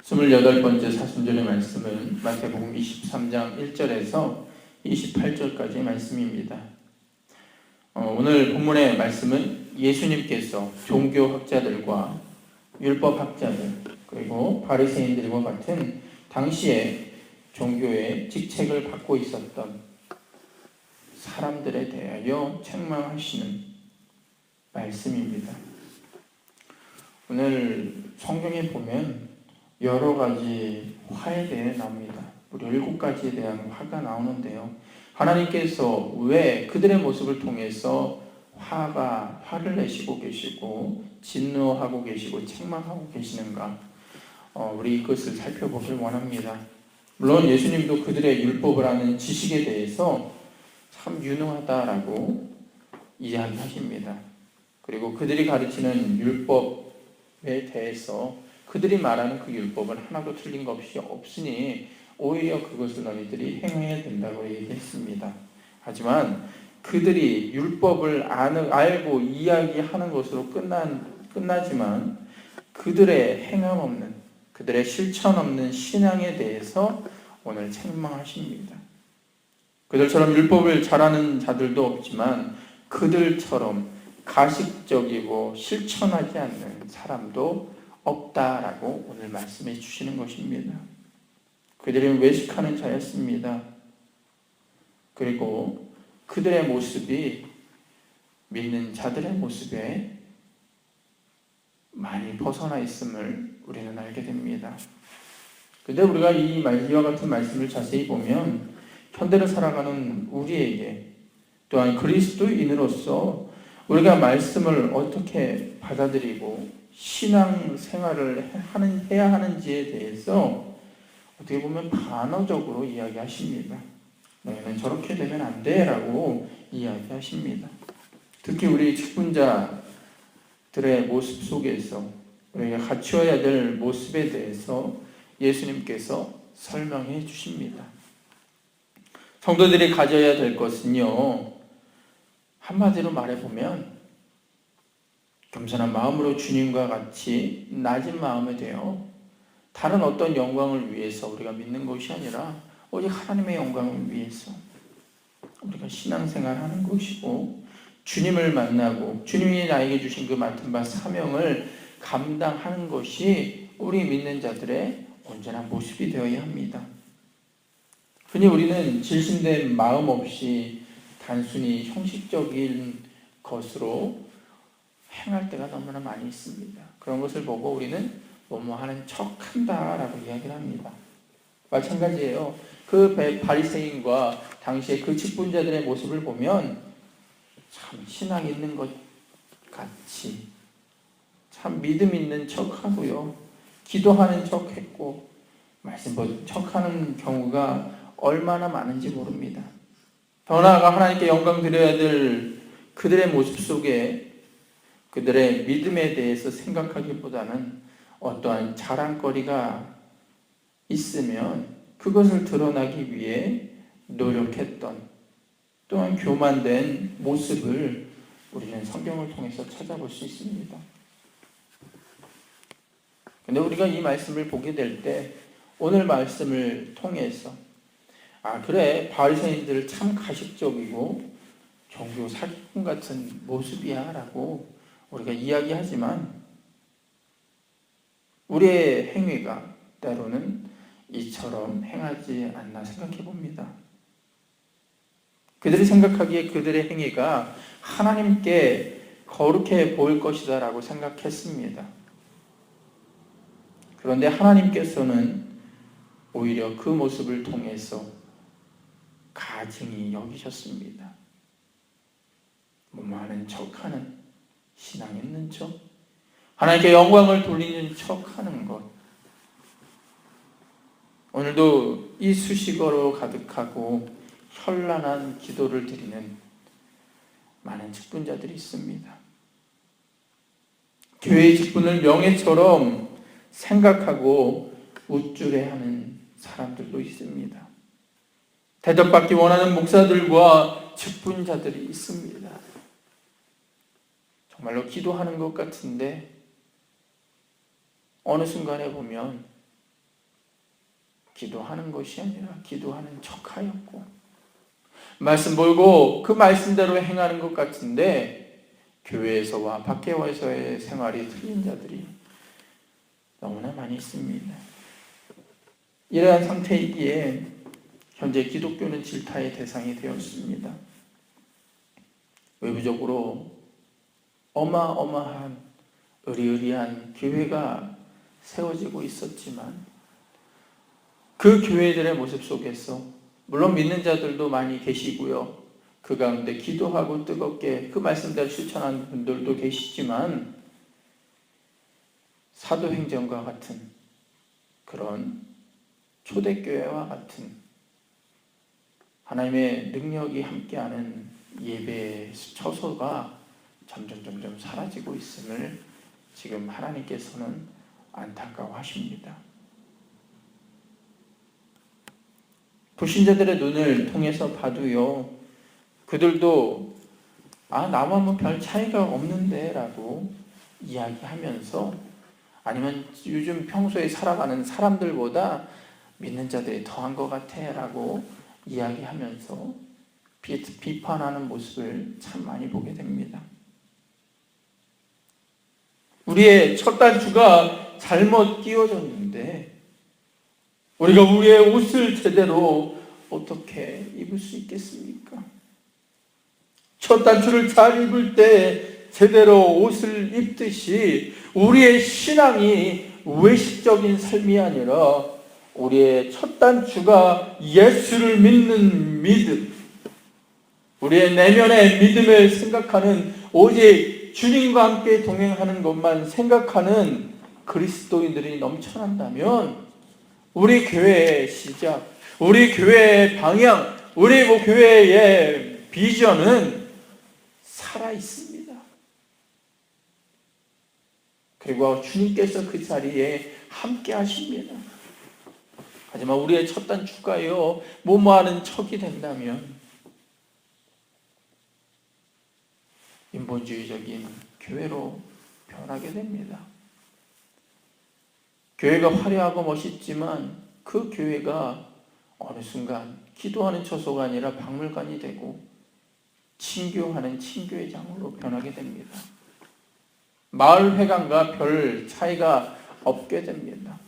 28번째 사순절의 말씀은 마태복음 23장 1절에서 28절까지의 말씀입니다. 오늘 본문의 말씀은 예수님께서 종교학자들과 율법학자들 그리고 바리새인들과 같은 당시에 종교의 직책을 받고 있었던 사람들에 대하여 책망하시는 말씀입니다. 오늘 성경에 보면 여러 가지 화에 대해 나옵니다. 무려 7가지에 대한 화가 나오는데요. 하나님께서 왜 그들의 모습을 통해서 화를 내시고 계시고 진노하고 계시고 책망하고 계시는가? 우리 이것을 살펴보길 원합니다. 물론 예수님도 그들의 율법을 아는 지식에 대해서 참 유능하다라고 이야기하십니다. 그리고 그들이 가르치는 율법에 대해서 그들이 말하는 그 율법은 하나도 틀린 것이 없으니 오히려 그것을 너희들이 행해야 된다고 얘기했습니다. 하지만 그들이 율법을 알고 이야기하는 것으로 끝나지만 그들의 행함 없는, 그들의 실천 없는 신앙에 대해서 오늘 책망하십니다. 그들처럼 율법을 잘하는 자들도 없지만 그들처럼 가식적이고 실천하지 않는 사람도 없다라고 오늘 말씀해 주시는 것입니다. 그들은 외식하는 자였습니다. 그리고 그들의 모습이 믿는 자들의 모습에 많이 벗어나 있음을 우리는 알게 됩니다. 그런데 우리가 이와 같은 말씀을 자세히 보면 현대를 살아가는 우리에게 또한 그리스도인으로서 우리가 말씀을 어떻게 받아들이고 신앙생활을 해야 하는지에 대해서 어떻게 보면 반어적으로 이야기하십니다. 너희는 저렇게 되면 안 돼 라고 이야기하십니다. 특히 우리 직분자들의 모습 속에서 우리가 갖추어야 될 모습에 대해서 예수님께서 설명해 주십니다. 성도들이 가져야 될 것은요, 한마디로 말해보면 겸손한 마음으로 주님과 같이 낮은 마음이 되어 다른 어떤 영광을 위해서 우리가 믿는 것이 아니라 오직 하나님의 영광을 위해서 우리가 신앙생활하는 것이고 주님을 만나고 주님이 나에게 주신 그 맡은 바 사명을 감당하는 것이 우리 믿는 자들의 온전한 모습이 되어야 합니다. 흔히 우리는 질신된 마음 없이 단순히 형식적인 것으로 행할 때가 너무나 많이 있습니다. 그런 것을 보고 우리는 뭐뭐 하는 척한다라고 이야기를 합니다. 마찬가지예요. 그 바리새인과 당시의 그 직분자들의 모습을 보면 참 신앙 있는 것 같이 참 믿음 있는 척하고요. 기도하는 척했고 말씀 보는 척하는 경우가 얼마나 많은지 모릅니다. 더 나아가 하나님께 영광 드려야 될 그들의 모습 속에 그들의 믿음에 대해서 생각하기보다는 어떠한 자랑거리가 있으면 그것을 드러나기 위해 노력했던 또한 교만된 모습을 우리는 성경을 통해서 찾아볼 수 있습니다. 그런데 우리가 이 말씀을 보게 될 때 오늘 말씀을 통해서 그래 바리새인들 참 가식적이고 종교 사기꾼 같은 모습이야 라고 우리가 이야기하지만 우리의 행위가 때로는 이처럼 행하지 않나 생각해 봅니다. 그들이 생각하기에 그들의 행위가 하나님께 거룩해 보일 것이다 라고 생각했습니다. 그런데 하나님께서는 오히려 그 모습을 통해서 가증히 여기셨습니다. 뭐하는 척하는 신앙 있는 척, 하나님께 영광을 돌리는 척하는 것. 오늘도 이 수식어로 가득하고 현란한 기도를 드리는 많은 직분자들이 있습니다. 교회의 직분을 명예처럼 생각하고 우쭐해하는 사람들도 있습니다. 대접받기 원하는 목사들과 직분자들이 있습니다. 정말로 기도하는 것 같은데 어느 순간에 보면 기도하는 것이 아니라 기도하는 척하였고, 말씀 몰고 그 말씀대로 행하는 것 같은데 교회에서와 밖에서의 생활이 틀린 자들이 너무나 많이 있습니다. 이러한 상태이기에 현재 기독교는 질타의 대상이 되었습니다. 외부적으로 어마어마한 의리의리한 교회가 세워지고 있었지만 그 교회들의 모습 속에서 물론 믿는 자들도 많이 계시고요. 그 가운데 기도하고 뜨겁게 그 말씀대로 실천하는 분들도 계시지만 사도행전과 같은 그런 초대교회와 같은 하나님의 능력이 함께하는 예배의 처소가 점점 사라지고 있음을 지금 하나님께서는 안타까워하십니다. 불신자들의 눈을 통해서 봐도요, 그들도 나와 뭐 별 차이가 없는데 라고 이야기하면서, 아니면 요즘 평소에 살아가는 사람들보다 믿는 자들이 더한 것 같아 라고 이야기하면서 비판하는 모습을 참 많이 보게 됩니다. 우리의 첫 단추가 잘못 끼워졌는데 우리가 우리의 옷을 제대로 어떻게 입을 수 있겠습니까? 첫 단추를 잘 입을 때 제대로 옷을 입듯이 우리의 신앙이 외식적인 삶이 아니라 우리의 첫 단추가 예수를 믿는 믿음, 우리의 내면의 믿음을 생각하는, 오직 주님과 함께 동행하는 것만 생각하는 그리스도인들이 넘쳐난다면 우리 교회의 시작, 우리 교회의 방향, 우리 교회의 비전은 살아있습니다. 그리고 주님께서 그 자리에 함께 하십니다. 하지만 우리의 첫 단추가요, 뭐뭐하는 척이 된다면 인본주의적인 교회로 변하게 됩니다. 교회가 화려하고 멋있지만 그 교회가 어느 순간 기도하는 처소가 아니라 박물관이 되고 친교하는 친교회장으로 변하게 됩니다. 마을회관과 별 차이가 없게 됩니다.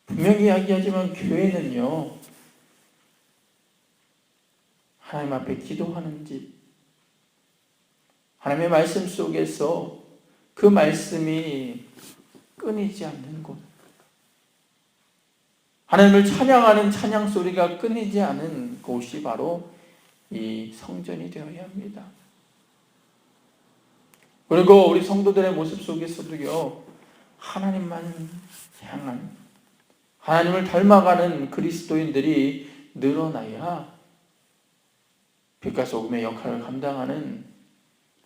분명히 이야기하지만 교회는요, 하나님 앞에 기도하는 집, 하나님의 말씀 속에서 그 말씀이 끊이지 않는 곳, 하나님을 찬양하는 찬양 소리가 끊이지 않은 곳이 바로 이 성전이 되어야 합니다. 그리고 우리 성도들의 모습 속에서도요, 하나님만 향한, 하나님을 닮아가는 그리스도인들이 늘어나야 빛과 소금의 역할을 감당하는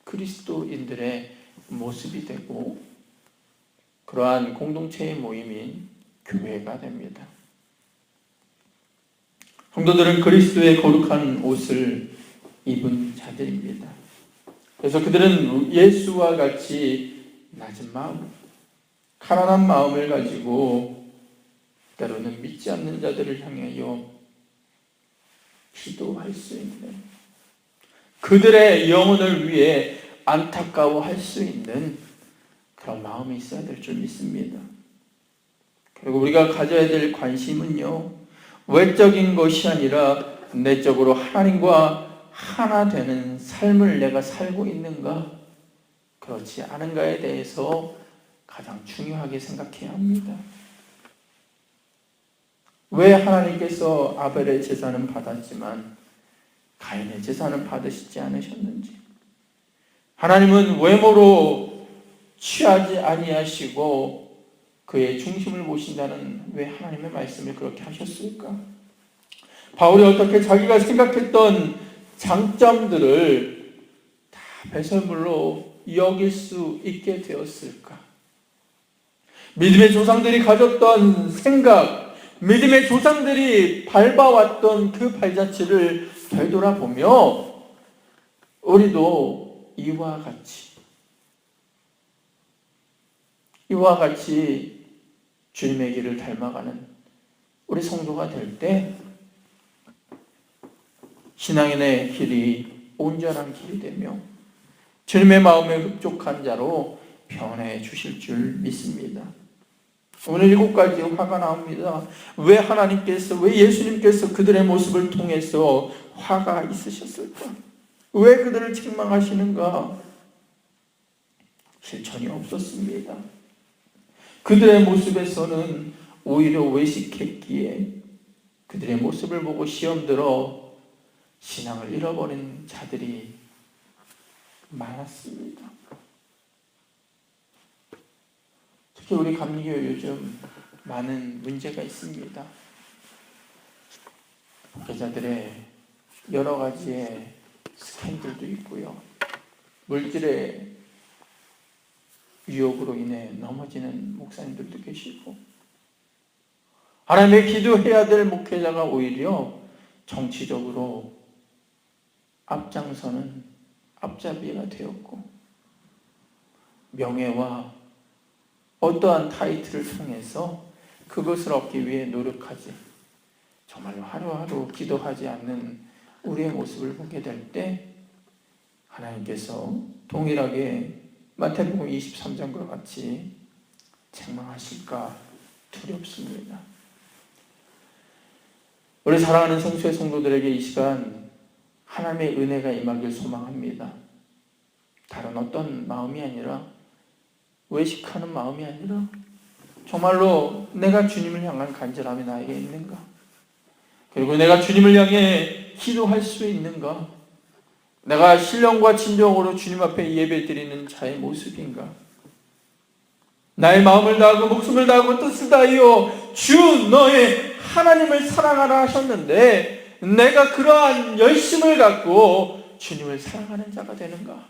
그리스도인들의 모습이 되고 그러한 공동체의 모임인 교회가 됩니다. 성도들은 그리스도의 거룩한 옷을 입은 자들입니다. 그래서 그들은 예수와 같이 낮은 마음, 가난한 마음을 가지고 때로는 믿지 않는 자들을 향하여 기도할 수 있는, 그들의 영혼을 위해 안타까워할 수 있는 그런 마음이 있어야 될 줄 믿습니다. 그리고 우리가 가져야 될 관심은요, 외적인 것이 아니라 내적으로 하나님과 하나 되는 삶을 내가 살고 있는가, 그렇지 않은가에 대해서 가장 중요하게 생각해야 합니다. 왜 하나님께서 아벨의 제사는 받았지만 가인의 제사는 받으시지 않으셨는지, 하나님은 외모로 취하지 아니하시고 그의 중심을 보신다는 왜 하나님의 말씀을 그렇게 하셨을까? 바울이 어떻게 자기가 생각했던 장점들을 다 배설물로 여길 수 있게 되었을까? 믿음의 조상들이 가졌던 생각, 믿음의 조상들이 밟아왔던 그 발자취를 되돌아보며 우리도 이와 같이 주님의 길을 닮아가는 우리 성도가 될 때 신앙인의 길이 온전한 길이 되며 주님의 마음에 흡족한 자로 변해 주실 줄 믿습니다. 오늘 7가지 화가 나옵니다. 왜 하나님께서, 왜 예수님께서 그들의 모습을 통해서 화가 있으셨을까? 왜 그들을 책망하시는가? 실천이 없었습니다. 그들의 모습에서는 오히려 외식했기에 그들의 모습을 보고 시험 들어 신앙을 잃어버린 자들이 많았습니다. 특히 우리 감리교회 요즘 많은 문제가 있습니다. 목회자들의 여러 가지의 스캔들도 있고요. 물질의 유혹으로 인해 넘어지는 목사님들도 계시고, 하나님의 기도해야 될 목회자가 오히려 정치적으로 앞장서는 앞잡이가 되었고, 명예와 어떠한 타이틀을 통해서 그것을 얻기 위해 노력하지, 정말로 하루하루 기도하지 않는 우리의 모습을 보게 될 때 하나님께서 동일하게 마태복음 23장과 같이 책망하실까 두렵습니다. 우리 사랑하는 성수의 성도들에게 이 시간 하나님의 은혜가 임하길 소망합니다. 다른 어떤 마음이 아니라, 외식하는 마음이 아니라 정말로 내가 주님을 향한 간절함이 나에게 있는가? 그리고 내가 주님을 향해 기도할 수 있는가? 내가 신령과 진정으로 주님 앞에 예배드리는 자의 모습인가? 나의 마음을 다하고 목숨을 다하고 뜻을 다하여 주 너의 하나님을 사랑하라 하셨는데, 내가 그러한 열심을 갖고 주님을 사랑하는 자가 되는가?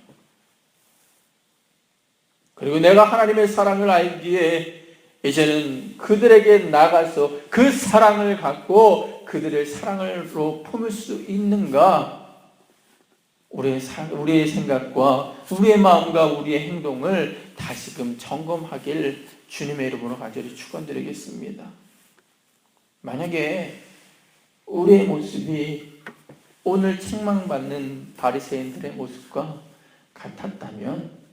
그리고 내가 하나님의 사랑을 알기에 이제는 그들에게 나가서 그 사랑을 갖고 그들의 사랑으로 품을 수 있는가? 우리의 생각과 우리의 마음과 우리의 행동을 다시금 점검하길 주님의 이름으로 간절히 축원드리겠습니다. 만약에 우리의 모습이 오늘 책망받는 바리새인들의 모습과 같았다면,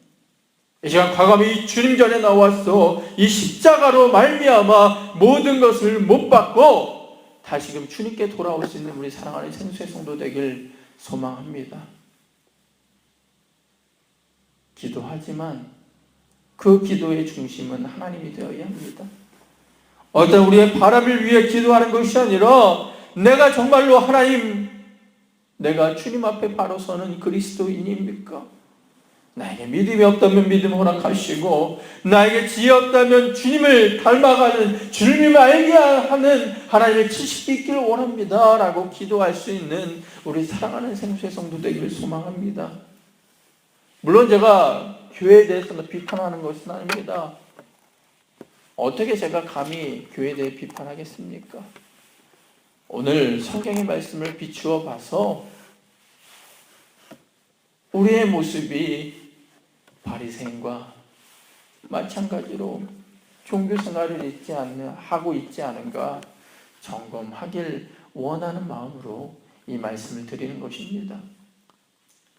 이 시간 과감히 주님 전에 나와서 이 십자가로 말미암아 모든 것을 못 받고 다시금 주님께 돌아올 수 있는 우리 사랑하는 생수의 성도 되길 소망합니다. 기도하지만 그 기도의 중심은 하나님이 되어야 합니다. 어떤 우리의 바람을 위해 기도하는 것이 아니라, 내가 정말로 하나님, 내가 주님 앞에 바로 서는 그리스도인입니까? 나에게 믿음이 없다면 믿음 허락하시고, 나에게 지혜 없다면 주님을 닮아가는, 주님을 알게 하는 하나님의 지식이 있기를 원합니다 라고 기도할 수 있는 우리 사랑하는 생수의 성도 되기를 소망합니다. 물론 제가 교회에 대해서는 비판하는 것은 아닙니다. 어떻게 제가 감히 교회에 대해 비판하겠습니까? 오늘 성경의 말씀을 비추어 봐서 우리의 모습이 바리새인과 마찬가지로 종교 생활을 하고 있지 않은가 점검하길 원하는 마음으로 이 말씀을 드리는 것입니다.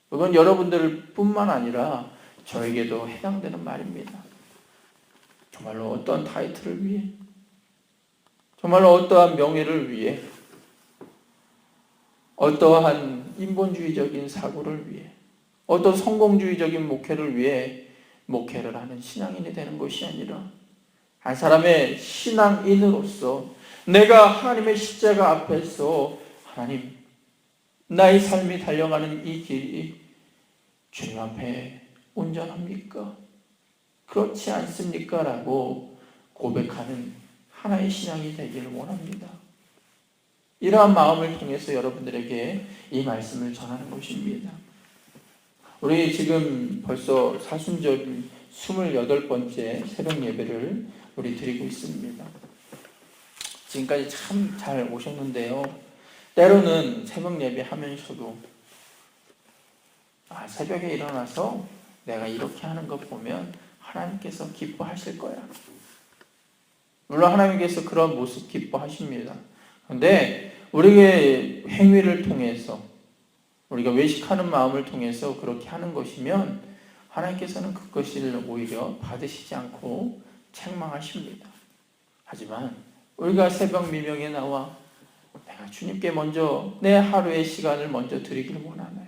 그건 여러분들 뿐만 아니라 저에게도 해당되는 말입니다. 정말로 어떠한 타이틀을 위해, 정말로 어떠한 명예를 위해, 어떠한 인본주의적인 사고를 위해, 어떤 성공주의적인 목회를 위해 목회를 하는 신앙인이 되는 것이 아니라, 한 사람의 신앙인으로서 내가 하나님의 십자가 앞에서, 하나님, 나의 삶이 달려가는 이 길이 주님 앞에 온전합니까? 그렇지 않습니까? 라고 고백하는 하나의 신앙이 되기를 원합니다. 이러한 마음을 통해서 여러분들에게 이 말씀을 전하는 것입니다. 우리 지금 벌써 사순절 28번째 새벽 예배를 우리 드리고 있습니다. 지금까지 참 잘 오셨는데요. 때로는 새벽 예배 하면서도 새벽에 일어나서 내가 이렇게 하는 것 보면 하나님께서 기뻐하실 거야. 물론 하나님께서 그런 모습 기뻐하십니다. 그런데 우리의 행위를 통해서, 우리가 외식하는 마음을 통해서 그렇게 하는 것이면 하나님께서는 그것을 오히려 받으시지 않고 책망하십니다. 하지만 우리가 새벽 미명에 나와 내가 주님께 먼저 내 하루의 시간을 먼저 드리길 원하나요?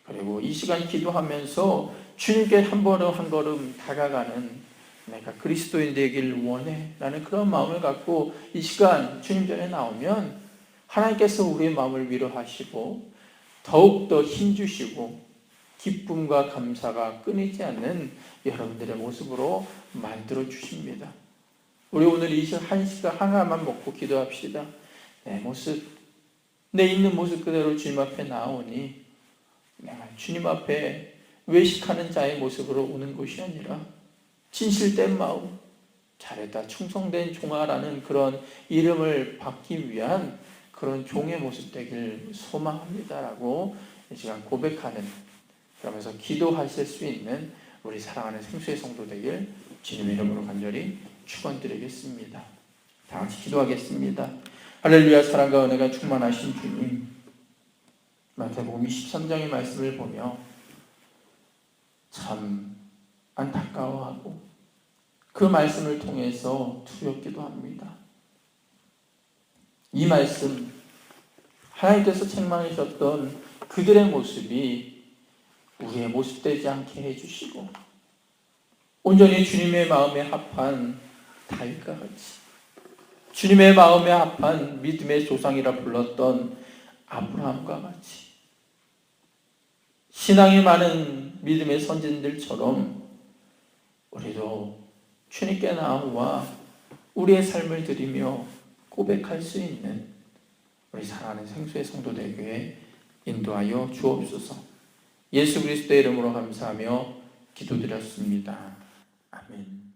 그리고 이 시간 기도하면서 주님께 한 걸음 한 걸음 다가가는 내가 그리스도인 되길 원해 라는 그런 마음을 갖고 이 시간 주님 전에 나오면 하나님께서 우리의 마음을 위로하시고 더욱더 힘주시고 기쁨과 감사가 끊이지 않는 여러분들의 모습으로 만들어 주십니다. 우리 오늘 이 한 시간 하나만 먹고 기도합시다. 내 모습, 내 있는 모습 그대로 주님 앞에 나오니 내가 주님 앞에 외식하는 자의 모습으로 오는 것이 아니라 진실된 마음, 잘했다 충성된 종아라는 그런 이름을 받기 위한 그런 종의 모습 되길 소망합니다라고 이 시간 고백하는, 그러면서 기도하실 수 있는 우리 사랑하는 생수의 성도 되길 주님의 이름으로 간절히 축원드리겠습니다. 다 같이 기도하겠습니다. 할렐루야. 사랑과 은혜가 충만하신 주님, 마태복음 23장의 말씀을 보며 참 안타까워하고 그 말씀을 통해서 두렵기도 합니다. 이 말씀, 하나님께서 책망하셨던 그들의 모습이 우리의 모습 되지 않게 해주시고 온전히 주님의 마음에 합한 다윗과 같이, 주님의 마음에 합한 믿음의 조상이라 불렀던 아브라함과 같이, 신앙이 많은 믿음의 선진들처럼 우리도 주님께 나와 우리의 삶을 드리며 고백할 수 있는 우리 사랑하는 생수의 성도 되게 인도하여 주옵소서. 예수 그리스도의 이름으로 감사하며 기도드렸습니다. 아멘.